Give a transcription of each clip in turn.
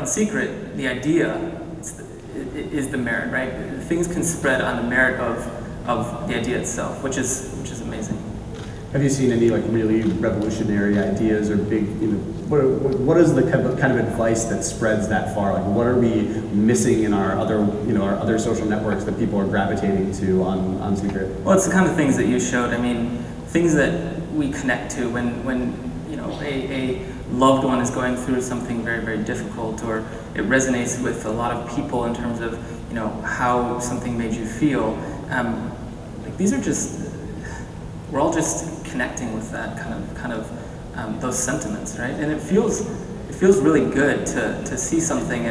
secret, the idea is the merit, right? Things can spread on the merit of the idea itself, which is amazing. Have you seen any like really revolutionary ideas or big, what is the kind of advice that spreads that far? Like, what are we missing in our other social networks that people are gravitating to on Secret? Well, it's the kind of things that you showed. I mean, things that we connect to when a loved one is going through something very, very difficult, or it resonates with a lot of people in terms of how something made you feel. Like, these are just, we're all just connecting with that kind of those sentiments, right? And it feels really good to see something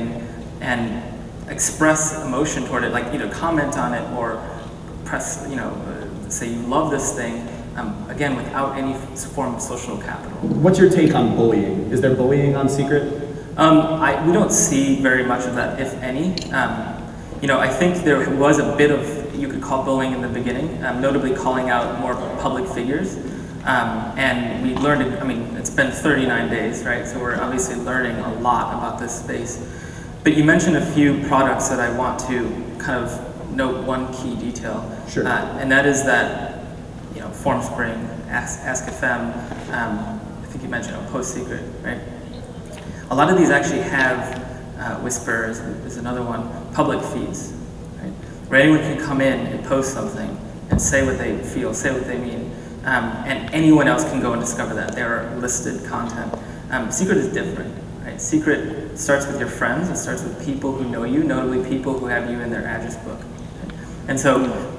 and express emotion toward it, like either comment on it or press, say you love this thing. Again, without any form of social capital. What's your take on bullying? Is there bullying on Secret? We don't see very much of that, if any. I think there was a bit of, you could call bullying in the beginning, notably calling out more public figures. And we learned, it's been 39 days, right? So we're obviously learning a lot about this space. But you mentioned a few products that I want to kind of note one key detail. Sure. And that is that, FormSpring, Ask.fm, I think you mentioned Post Secret, right? A lot of these actually have, Whisper is another one, public feeds, right? Where anyone can come in and post something and say what they feel, say what they mean, and anyone else can go and discover that. They are listed content. Secret is different, right? Secret starts with your friends, it starts with people who know you, notably people who have you in their address book. Right? And so,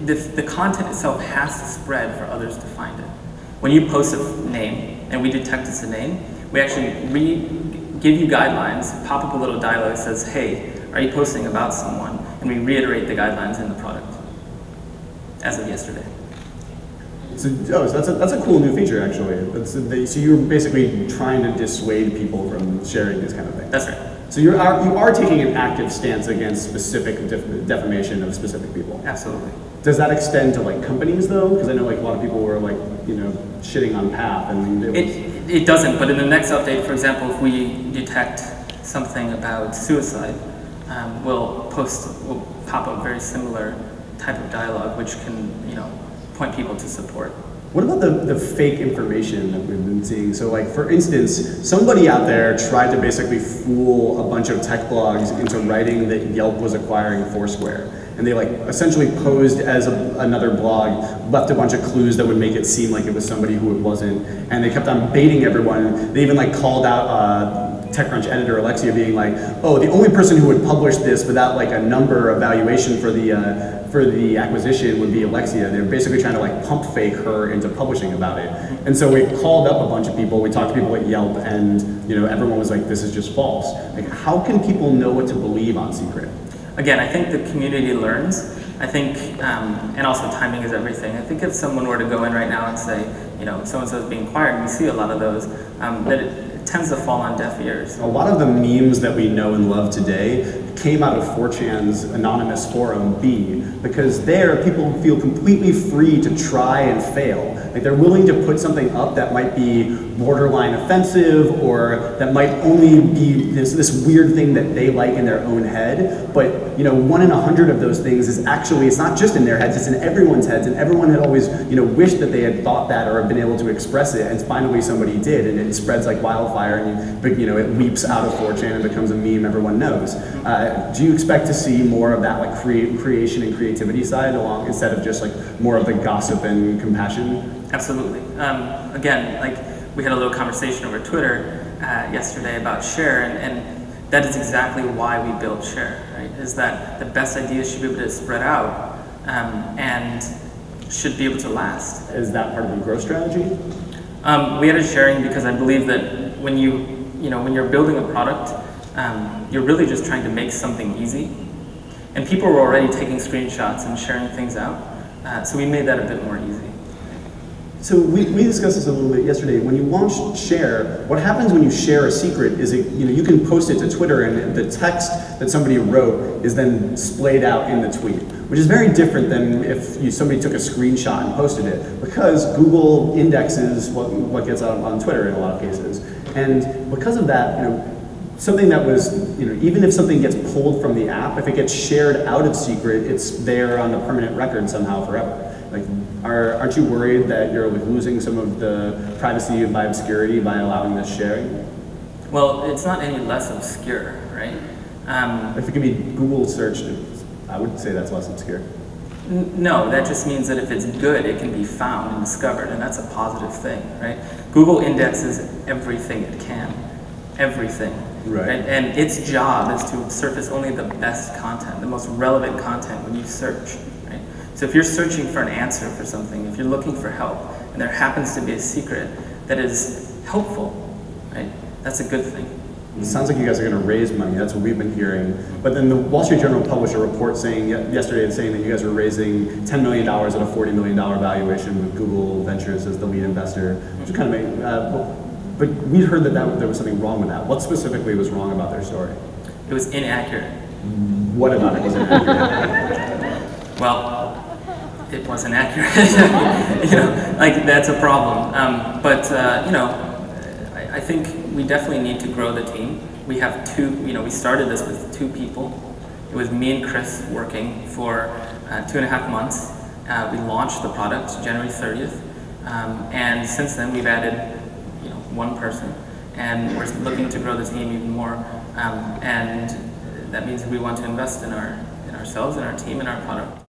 the content itself has to spread for others to find it. When you post a name, and we detect it's a name, we actually give you guidelines, pop up a little dialog that says, hey, are you posting about someone? And we reiterate the guidelines in the product, as of yesterday. So that's a cool new feature, actually. So you're basically trying to dissuade people from sharing this kind of thing. That's right. So you are taking an active stance against specific defamation of specific people. Absolutely. Does that extend to like companies though? Because I know like a lot of people were like shitting on Path, and it doesn't. But in the next update, for example, if we detect something about suicide, we'll pop up very similar type of dialogue, which can point people to support. What about the fake information that we've been seeing? So like, for instance, somebody out there tried to basically fool a bunch of tech blogs into writing that Yelp was acquiring Foursquare. And they like essentially posed as another blog, left a bunch of clues that would make it seem like it was somebody who it wasn't. And they kept on baiting everyone. They even like called out Techcrunch editor Alexia being like, oh, the only person who would publish this without like a number of valuation for the acquisition would be Alexia. They were basically trying to like pump fake her into publishing about it. And so we called up a bunch of people, we talked to people at Yelp, and everyone was like, this is just false. Like, how can people know what to believe on Secret? Again, I think the community learns. I think, and also timing is everything. I think if someone were to go in right now and say, so-and-so is being acquired, and we see a lot of those, that it tends to fall on deaf ears. A lot of the memes that we know and love today came out of 4chan's anonymous forum B, because there people feel completely free to try and fail. Like, they're willing to put something up that might be borderline offensive, or that might only be this weird thing that they like in their own head. But 1 in 100 of those things is actually, it's not just in their heads, it's in everyone's heads, and everyone had always wished that they had thought that or been able to express it, and finally somebody did, and it spreads like wildfire, and it leaps out of 4chan and becomes a meme everyone knows. Do you expect to see more of that like creation and creativity side along, instead of just like more of the gossip and compassion? Absolutely. Again, like, we had a little conversation over Twitter yesterday about Share, and that is exactly why we built Share, right? Is that the best ideas should be able to spread out and should be able to last. Is that part of the growth strategy? We added sharing because I believe that when when you're building a product, you're really just trying to make something easy. And people were already taking screenshots and sharing things out, so we made that a bit more easy. So we discussed this a little bit yesterday. When you launch Share, what happens when you share a secret is you can post it to Twitter, and the text that somebody wrote is then splayed out in the tweet, which is very different than if somebody took a screenshot and posted it, because Google indexes what gets out on Twitter in a lot of cases. And because of that, something that was, even if something gets pulled from the app, if it gets shared out of secret, it's there on the permanent record somehow forever. Like, aren't you worried that you're losing some of the privacy by obscurity by allowing this sharing? Well, it's not any less obscure, right? If it can be Google searched, I would say that's less obscure. No, that just means that if it's good, it can be found and discovered, and that's a positive thing, right? Google indexes everything it can, everything. Right. And its job is to surface only the best content, the most relevant content when you search, right? So if you're searching for an answer for something, if you're looking for help, and there happens to be a secret that is helpful, right? That's a good thing. It sounds like you guys are going to raise money. That's what we've been hearing. But then the Wall Street Journal published a report saying yesterday saying that you guys were raising $10 million at a $40 million valuation with Google Ventures as the lead investor, which kind of made. But we heard that there was something wrong with that. What specifically was wrong about their story? It was inaccurate. What about it was inaccurate? Well, it wasn't accurate. Like that's a problem. I think we definitely need to grow the team. We have we started this with 2 people. It was me and Chris working for 2.5 months. We launched the product January 30th. And since then we've added 1 person. And we're looking to grow the team even more. And that means we want to invest in ourselves, in our team, and our product.